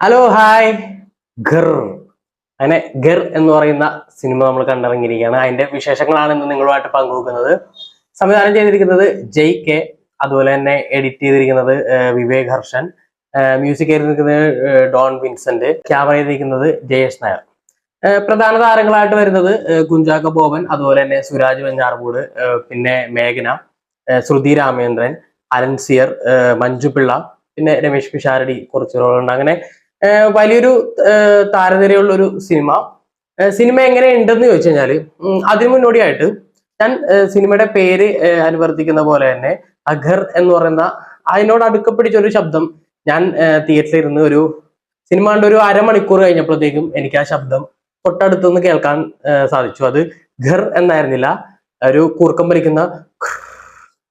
Hello hi ഗർ അങ്ങനെ ഗർ എന്ന് പറയുന്ന സിനിമ നമ്മൾ കണ്ടിറങ്ങിയിരിക്കുകയാണ്. അതിന്റെ വിശേഷങ്ങളാണ് ഇന്ന് നിങ്ങളുമായിട്ട് പങ്കുവെക്കുന്നത്. സംവിധാനം ചെയ്തിരിക്കുന്നത് ജയ് കെ, അതുപോലെ തന്നെ എഡിറ്റ് ചെയ്തിരിക്കുന്നത് വിവേക് ഹർഷൻ, മ്യൂസിക് ചെയ്തിരിക്കുന്നത് ഡോൺ വിൻസെന്റ്, ക്യാമറ ചെയ്തിരിക്കുന്നത് ജയേഷ് നായർ. പ്രധാന താരങ്ങളായിട്ട് വരുന്നത് കുഞ്ചാക്കോ ബോബൻ, അതുപോലെ തന്നെ സുരാജ് വെഞ്ഞാറമൂട്, പിന്നെ മേഘന, ശ്രുതി രാമേന്ദ്രൻ, അലൻസിയർ, മഞ്ജു പിള്ള, പിന്നെ രമേശ് പിഷാരടി കുറച്ച് റോളുണ്ട്. അങ്ങനെ വലിയൊരു താരനിരയുള്ള ഒരു സിനിമ. സിനിമ എങ്ങനെ ഉണ്ടെന്ന് ചോദിച്ചു കഴിഞ്ഞാല് അതിനു മുന്നോടിയായിട്ട് ഞാൻ സിനിമയുടെ പേര് അനുവർത്തിക്കുന്ന പോലെ തന്നെ അഘർ എന്ന് പറയുന്ന അതിനോട് അടുക്കപ്പിടിച്ച ഒരു ശബ്ദം ഞാൻ തിയേറ്ററിൽ ഇരുന്ന് ഒരു സിനിമ കണ്ട് ഒരു അരമണിക്കൂർ കഴിഞ്ഞപ്പോഴത്തേക്കും എനിക്ക് ആ ശബ്ദം തൊട്ടടുത്തുനിന്ന് കേൾക്കാൻ സാധിച്ചു. അത് ഘർ എന്നായിരുന്നില്ല, ഒരു കൂർക്കം വലിക്കുന്ന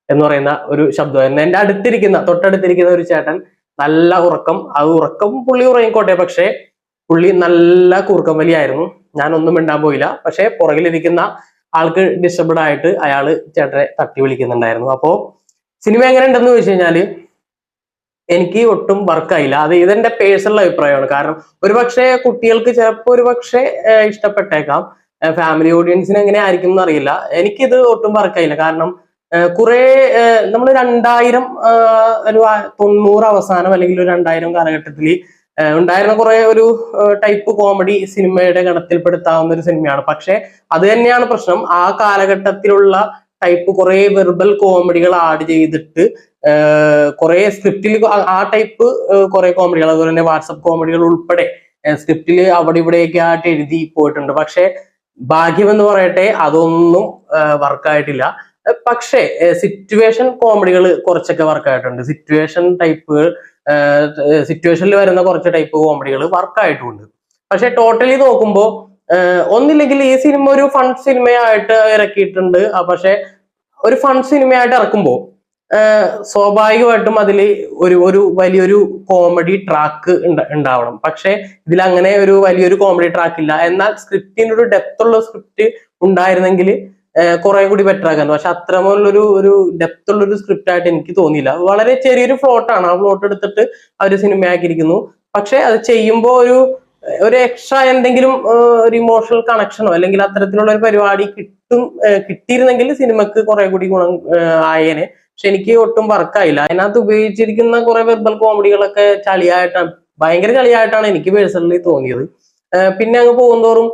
എന്ന് പറയുന്ന ഒരു ശബ്ദം. എന്റെ അടുത്തിരിക്കുന്ന തൊട്ടടുത്തിരിക്കുന്ന ഒരു ചേട്ടൻ നല്ല ഉറക്കം, അത് ഉറക്കം പുള്ളി ഉറങ്ങിക്കോട്ടെ, പക്ഷെ പുള്ളി നല്ല കൂർക്കം വലിയായിരുന്നു. ഞാനൊന്നും മിണ്ടാൻ പോയില്ല. പക്ഷെ പുറകിലിരിക്കുന്ന ആൾക്ക് ഡിസ്റ്റർബഡ് ആയിട്ട് അയാള് ചേട്ടനെ തട്ടി വിളിക്കുന്നുണ്ടായിരുന്നു. അപ്പോ സിനിമ എങ്ങനെ ഉണ്ടെന്ന് ചോദിച്ചു കഴിഞ്ഞാല് എനിക്ക് ഒട്ടും വർക്കായില്ല. അത് ഇതെന്റെ പേഴ്സണൽ അഭിപ്രായമാണ്. കാരണം ഒരുപക്ഷെ കുട്ടികൾക്ക് ചിലപ്പോൾ ഒരുപക്ഷെ ഇഷ്ടപ്പെട്ടേക്കാം, ഫാമിലി ഓഡിയൻസിന് എങ്ങനെ ആയിരിക്കും എന്ന് അറിയില്ല. എനിക്കിത് ഒട്ടും വർക്കായില്ല. കാരണം കുറെ നമ്മൾ 2000 ഒരു 90 അവസാനം അല്ലെങ്കിൽ ഒരു 2000 കാലഘട്ടത്തിൽ ഉണ്ടായിരുന്ന കുറെ ഒരു ടൈപ്പ് കോമഡി സിനിമയുടെ ഗണത്തിൽപ്പെടുത്താവുന്ന ഒരു സിനിമയാണ്. പക്ഷെ അത് തന്നെയാണ് പ്രശ്നം. ആ കാലഘട്ടത്തിലുള്ള ടൈപ്പ് കുറെ വെർബൽ കോമഡികൾ ആഡ് ചെയ്തിട്ട് കുറെ സ്ക്രിപ്റ്റിൽ ആ ടൈപ്പ് കുറെ കോമഡികൾ, അതുപോലെ തന്നെ വാട്സപ്പ് കോമഡികൾ ഉൾപ്പെടെ സ്ക്രിപ്റ്റിൽ അവിടെ ഇവിടെയൊക്കെ ആയിട്ട് എഴുതി പോയിട്ടുണ്ട്. പക്ഷെ ഭാഗ്യം എന്ന് പറയട്ടെ, അതൊന്നും വർക്കായിട്ടില്ല. പക്ഷേ സിറ്റുവേഷൻ കോമഡികൾ കുറച്ചൊക്കെ വർക്കായിട്ടുണ്ട്. സിറ്റുവേഷനിൽ വരുന്ന കുറച്ച് ടൈപ്പ് കോമഡികൾ വർക്കായിട്ടുണ്ട്. പക്ഷെ ടോട്ടലി നോക്കുമ്പോൾ ഒന്നില്ലെങ്കിൽ ഈ സിനിമ ഒരു ഫൺ സിനിമയായിട്ട് ഇറക്കിയിട്ടുണ്ട്. പക്ഷെ ഒരു ഫൺ സിനിമയായിട്ട് ഇറക്കുമ്പോൾ സ്വാഭാവികമായിട്ടും അതിൽ ഒരു വലിയൊരു കോമഡി ട്രാക്ക് ഉണ്ടാവണം. പക്ഷെ ഇതിൽ അങ്ങനെ ഒരു വലിയൊരു കോമഡി ട്രാക്ക് ഇല്ല. എന്നാൽ സ്ക്രിപ്റ്റിന് ഒരു ഡെപ്ത് ഉള്ള സ്ക്രിപ്റ്റ് ഉണ്ടായിരുന്നെങ്കിൽ കുറെ കൂടി ബെറ്റർ ആക്കാൻ. പക്ഷെ അത്രമുള്ളൊരു ഡെപ്ത് ഉള്ള ഒരു സ്ക്രിപ്റ്റ് ആയിട്ട് എനിക്ക് തോന്നിയില്ല. വളരെ ചെറിയൊരു ഫ്ലോട്ടാണ്. ആ ഫ്ലോട്ട് എടുത്തിട്ട് അവർ സിനിമയാക്കിയിരിക്കുന്നു. പക്ഷെ അത് ചെയ്യുമ്പോൾ ഒരു എക്സ്ട്രാ എന്തെങ്കിലും ഒരു ഇമോഷണൽ കണക്ഷനോ അല്ലെങ്കിൽ അത്തരത്തിലുള്ള ഒരു പരിപാടി കിട്ടിയിരുന്നെങ്കിൽ സിനിമക്ക് കുറെ കൂടി ഗുണം ആയേനെ. പക്ഷെ എനിക്ക് ഒട്ടും വർക്കായില്ല. അതിനകത്ത് ഉപയോഗിച്ചിരിക്കുന്ന കുറെ വെർബൽ കോമഡികളൊക്കെ ഭയങ്കര ചളിയായിട്ടാണ് എനിക്ക് പേഴ്സണലി തോന്നിയത്. പിന്നെ അങ്ങ് പോകുന്തോറും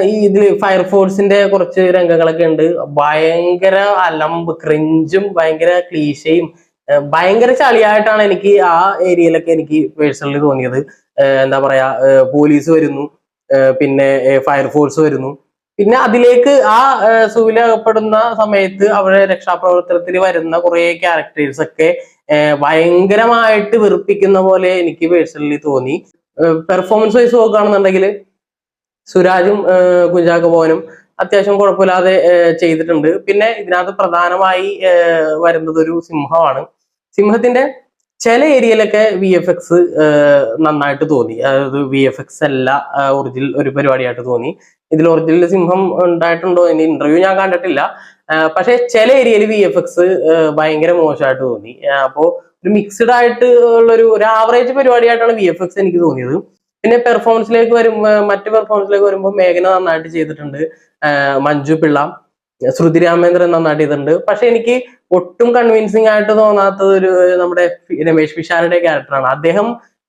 ഈ ഇതില് ഫയർഫോഴ്സിന്റെ കുറച്ച് രംഗങ്ങളൊക്കെ ഉണ്ട്. ഭയങ്കര അലമ്പ്, ക്രിഞ്ചും ഭയങ്കര ക്ലീശയും ഭയങ്കര ചളിയായിട്ടാണ് എനിക്ക് ആ ഏരിയയിലൊക്കെ എനിക്ക് പേഴ്സണലി തോന്നിയത്. എന്താ പറയാ, പോലീസ് വരുന്നു, പിന്നെ ഫയർഫോഴ്സ് വരുന്നു, പിന്നെ അതിലേക്ക് ആ സൂവിലകപ്പെടുന്ന സമയത്ത് അവിടെ രക്ഷാപ്രവർത്തനത്തിൽ വരുന്ന കുറെ ക്യാരക്ടേഴ്സ് ഒക്കെ ഭയങ്കരമായിട്ട് വെറുപ്പിക്കുന്ന പോലെ എനിക്ക് പേഴ്സണലി തോന്നി. പെർഫോമൻസ് വൈസ് നോക്കുകയാണെന്നുണ്ടെങ്കിൽ സുരാജും കുഞ്ചാക്കോ ബോബനും അത്യാവശ്യം കുഴപ്പമില്ലാതെ ചെയ്തിട്ടുണ്ട്. പിന്നെ ഇതിനകത്ത് പ്രധാനമായി വരുന്നത് ഒരു സിംഹമാണ്. സിംഹത്തിന്റെ ചില ഏരിയയിലൊക്കെ VFX നന്നായിട്ട് തോന്നി. അതായത് VFX അല്ല ഒറിജിനൽ ഒരു പരിപാടിയായിട്ട് തോന്നി. ഇതിൽ ഒറിജിനൽ സിംഹം ഉണ്ടായിട്ടുണ്ടോ എന്ന് ഇന്റർവ്യൂ ഞാൻ കണ്ടിട്ടില്ല. പക്ഷെ ചില ഏരിയയിൽ VFX ഭയങ്കര മോശമായിട്ട് തോന്നി. അപ്പോ ഒരു മിക്സ്ഡ് ആയിട്ട് ഉള്ളൊരു ആവറേജ് പരിപാടിയായിട്ടാണ് VFX എനിക്ക് തോന്നിയത്. പിന്നെ മറ്റു പെർഫോമൻസിലേക്ക് വരുമ്പോൾ മേഘന നന്നായിട്ട് ചെയ്തിട്ടുണ്ട്, മഞ്ജു പിള്ള, ശ്രുതി രാമേന്ദ്രൻ നന്നായിട്ട് ചെയ്തിട്ടുണ്ട്. പക്ഷെ എനിക്ക് ഒട്ടും കൺവിൻസിങ് ആയിട്ട് തോന്നാത്തത് നമ്മുടെ രമേശ് പിഷാരയുടെ ക്യാരക്ടറാണ്.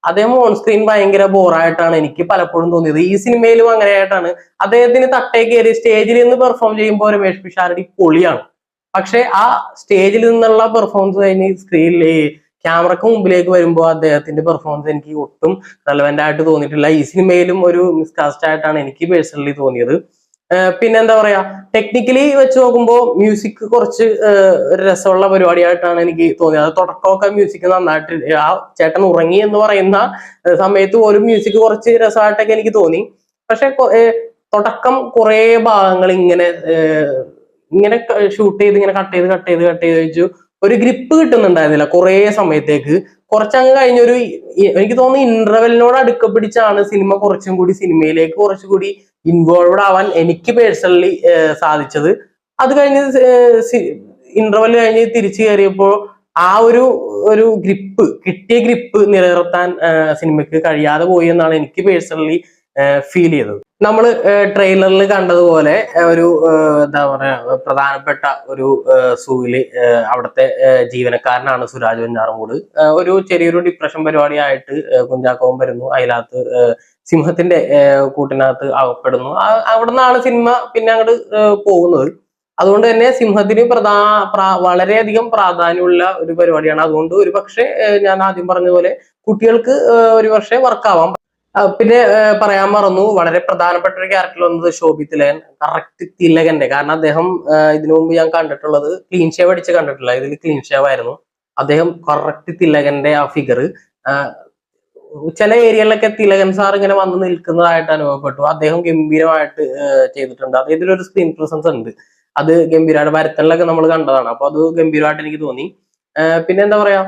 അദ്ദേഹം ഓൺ സ്ക്രീൻ ഭയങ്കര ബോറായിട്ടാണ് എനിക്ക് പലപ്പോഴും തോന്നിയത്. ഈ സിനിമയിലും അങ്ങനെയായിട്ടാണ്. അദ്ദേഹത്തിന് തട്ടേ കയറി സ്റ്റേജിൽ നിന്ന് പെർഫോം ചെയ്യുമ്പോൾ രമേശ് പിഷാരടി പൊളിയാണ്. പക്ഷെ ആ സ്റ്റേജിൽ നിന്നുള്ള പെർഫോമൻസ് കഴിഞ്ഞ് സ്ക്രീനിൽ ക്യാമറക്ക് മുമ്പിലേക്ക് വരുമ്പോൾ അദ്ദേഹത്തിന്റെ പെർഫോമൻസ് എനിക്ക് ഒട്ടും റെലവെന്റ് ആയിട്ട് തോന്നിയിട്ടില്ല. ഈ സിനിമയിലും ഒരു മിസ്കാസ്റ്റ് ആയിട്ടാണ് എനിക്ക് പേഴ്സണലി തോന്നിയത്. പിന്നെ എന്താ പറയാ, ടെക്നിക്കലി വെച്ച് നോക്കുമ്പോൾ മ്യൂസിക് കുറച്ച് ഒരു രസമുള്ള പരിപാടിയായിട്ടാണ് എനിക്ക് തോന്നിയത്. അത് തുടക്കമൊക്കെ മ്യൂസിക് നന്നായിട്ട്, ആ ചേട്ടൻ ഉറങ്ങി എന്ന് പറയുന്ന സമയത്ത് പോലും മ്യൂസിക് കുറച്ച് രസമായിട്ടൊക്കെ എനിക്ക് തോന്നി. പക്ഷെ തുടക്കം കുറെ ഭാഗങ്ങൾ ഇങ്ങനെ ഷൂട്ട് ചെയ്ത് ഇങ്ങനെ കട്ട് ചെയ്ത് വെച്ചു ഒരു ഗ്രിപ്പ് കിട്ടുന്നുണ്ടായിരുന്നില്ല കുറെ സമയത്തേക്ക്. കുറച്ചങ്ങ് കഴിഞ്ഞൊരു എനിക്ക് തോന്നുന്നു ഇന്റർവെലിനോട് അടുക്കപ്പിടിച്ചാണ് സിനിമ സിനിമയിലേക്ക് കുറച്ചുകൂടി ഇൻവോൾവ്ഡ് ആവാൻ എനിക്ക് പേഴ്സണലി സാധിച്ചത്. അത് കഴിഞ്ഞ് ഇന്റർവെൽ കഴിഞ്ഞ് തിരിച്ചു കയറിയപ്പോൾ ആ ഒരു ഗ്രിപ്പ്, കിട്ടിയ ഗ്രിപ്പ് നിലനിർത്താൻ സിനിമയ്ക്ക് കഴിയാതെ പോയി എന്നാണ് എനിക്ക് പേഴ്സണലി ഫീൽ ചെയ്തത്. നമ്മൾ ട്രെയിലറിൽ കണ്ടതുപോലെ ഒരു എന്താ പറയാ പ്രധാനപ്പെട്ട ഒരു സൂവില് അവിടുത്തെ ജീവനക്കാരനാണ് സുരാജ് വെഞ്ഞാറമൂട്. ഒരു ചെറിയൊരു ഡിപ്രഷൻ പരിപാടിയായിട്ട് കുഞ്ചാക്കോവൻ വരുന്നു. അതിനകത്ത് സിംഹത്തിന്റെ കൂട്ടിനകത്ത് അകപ്പെടുന്നു. അവിടെ നിന്നാണ് സിനിമ പിന്നെ അങ്ങോട്ട് പോകുന്നത്. അതുകൊണ്ട് തന്നെ സിംഹത്തിന് വളരെയധികം പ്രാധാന്യമുള്ള ഒരു പരിപാടിയാണ്. അതുകൊണ്ട് ഒരു പക്ഷേ ഞാൻ ആദ്യം പറഞ്ഞതുപോലെ കുട്ടികൾക്ക് ഒരു പക്ഷേ വർക്കാവാം. പിന്നെ പറയാൻ മറന്നു, വളരെ പ്രധാനപ്പെട്ട ഒരു ക്യാരക്ടർ വന്നത് ശോഭി തിലകൻ. കറക്റ്റ് തിലകന്റെ, കാരണം അദ്ദേഹം ഇതിനു മുമ്പ് ഞാൻ കണ്ടിട്ടുള്ളത് ക്ലീൻ ഷേവ് അടിച്ച് കണ്ടിട്ടില്ല, ഇതിൽ ക്ലീൻ ഷേവ് ആയിരുന്നു. അദ്ദേഹം കറക്റ്റ് തിലകന്റെ ആ ഫിഗർ. ചില ഏരിയകളിലൊക്കെ തിലകൻ സാർ ഇങ്ങനെ വന്ന് നിൽക്കുന്നതായിട്ട് അനുഭവപ്പെട്ടു. അദ്ദേഹം ഗംഭീരമായിട്ട് ചെയ്തിട്ടുണ്ട്. അദ്ദേഹത്തിലൊരു സ്ക്രീൻ പ്രസൻസ് ഉണ്ട്, അത് ഗംഭീരമായിട്ട് വരത്തലിലൊക്കെ നമ്മൾ കണ്ടതാണ്. അപ്പൊ അത് ഗംഭീരമായിട്ട് എനിക്ക് തോന്നി. പിന്നെ എന്താ പറയാ,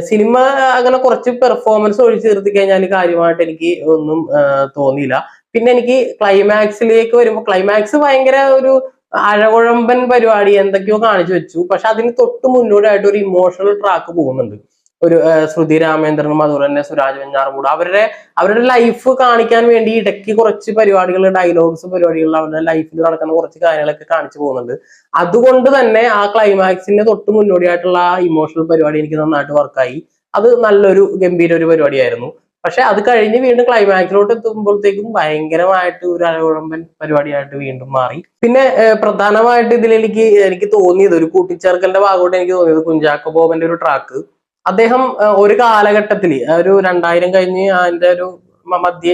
സിനിമ അങ്ങനെ കുറച്ച് പെർഫോമൻസ് ഒഴിച്ചു നിർത്തി കഴിഞ്ഞാൽ കാര്യമായിട്ട് എനിക്ക് ഒന്നും തോന്നിയില്ല. പിന്നെ എനിക്ക് ക്ലൈമാക്സിലേക്ക് വരുമ്പോൾ, ക്ലൈമാക്സ് ഭയങ്കര ഒരു അഴകുഴമ്പൻ പരിപാടി എന്തൊക്കെയോ കാണിച്ചു വെച്ചു. പക്ഷെ അതിന് തൊട്ട് മുന്നോടിയായിട്ട് ഒരു ഇമോഷണൽ ട്രാക്ക് പോകുന്നുണ്ട്. ഒരു ശ്രുതി രാമേന്ദ്രനും അതുപോലെ തന്നെ സുരാജ് വെഞ്ഞാറമൂട് അവരുടെ ലൈഫ് കാണിക്കാൻ വേണ്ടി ഇടയ്ക്ക് കുറച്ച് പരിപാടികൾ, ഡയലോഗ്സ് പരിപാടികൾ, അവരുടെ ലൈഫിൽ നടക്കുന്ന കുറച്ച് കാര്യങ്ങളൊക്കെ കാണിച്ചു പോകുന്നുണ്ട്. അതുകൊണ്ട് തന്നെ ആ ക്ലൈമാക്സിന്റെ തൊട്ട് മുന്നോടിയായിട്ടുള്ള ആ ഇമോഷണൽ പരിപാടി എനിക്ക് നന്നായിട്ട് വർക്കായി. അത് നല്ലൊരു ഗംഭീര ഒരു പരിപാടിയായിരുന്നു. പക്ഷെ അത് കഴിഞ്ഞ് വീണ്ടും ക്ലൈമാക്സിലോട്ട് എത്തുമ്പോഴത്തേക്കും ഭയങ്കരമായിട്ട് ഒരു അഴകുഴമ്പൻ പരിപാടിയായിട്ട് വീണ്ടും മാറി. പിന്നെ പ്രധാനമായിട്ട് ഇതിൽ എനിക്ക് തോന്നിയത്, ഒരു കൂട്ടിച്ചേർക്കലിന്റെ ഭാഗമായിട്ട് എനിക്ക് തോന്നിയത് കുഞ്ചാക്കോ ബോബന്റെ ഒരു ട്രാക്ക്. അദ്ദേഹം ഒരു കാലഘട്ടത്തിൽ ഒരു 2000 കഴിഞ്ഞ് അതിന്റെ ഒരു മധ്യേ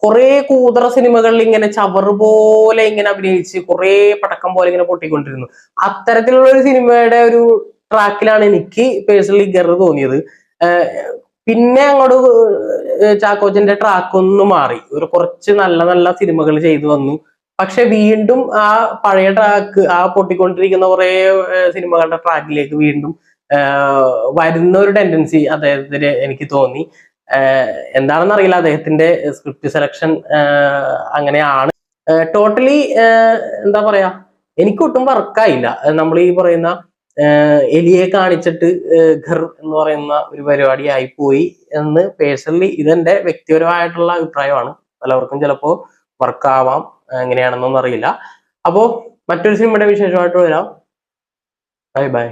കുറെ കൂതറ സിനിമകളിൽ ഇങ്ങനെ ചവറ് പോലെ ഇങ്ങനെ അഭിനയിച്ച് കുറെ പടക്കം പോലെ ഇങ്ങനെ പൊട്ടിക്കൊണ്ടിരുന്നു. അത്തരത്തിലുള്ള ഒരു സിനിമയുടെ ഒരു ട്രാക്കിലാണ് എനിക്ക് പേഴ്സണലി ഗർ തോന്നിയത്. പിന്നെ അങ്ങോട്ട് ചാക്കോച്ചന്റെ ട്രാക്ക് ഒന്ന് മാറി, ഒരു കുറച്ച് നല്ല നല്ല സിനിമകൾ ചെയ്തു വന്നു. പക്ഷെ വീണ്ടും ആ പഴയ ട്രാക്ക്, ആ പൊട്ടിക്കൊണ്ടിരിക്കുന്ന കുറെ സിനിമകളുടെ ട്രാക്കിലേക്ക് വീണ്ടും വരുന്ന ഒരു ടെൻഡൻസി അദ്ദേഹത്തിന് എനിക്ക് തോന്നി. എന്താണെന്ന് അറിയില്ല, അദ്ദേഹത്തിന്റെ സ്ക്രിപ്റ്റ് സെലക്ഷൻ അങ്ങനെയാണ്. ടോട്ടലി എന്താ പറയാ, എനിക്കൊട്ടും വർക്കായില്ല. നമ്മൾ ഈ പറയുന്ന എലിയെ കാണിച്ചിട്ട് ഘർ എന്ന് പറയുന്ന ഒരു പരിപാടി ആയിപ്പോയി എന്ന് പേഴ്സണലി, ഇതെന്റെ വ്യക്തിപരമായിട്ടുള്ള അഭിപ്രായമാണ്. പലവർക്കും ചിലപ്പോ വർക്കാവാം, എങ്ങനെയാണെന്നൊന്നും അറിയില്ല. അപ്പോ മറ്റൊരു സിനിമയുടെ വിശേഷമായിട്ട് വരാം. Bye bye.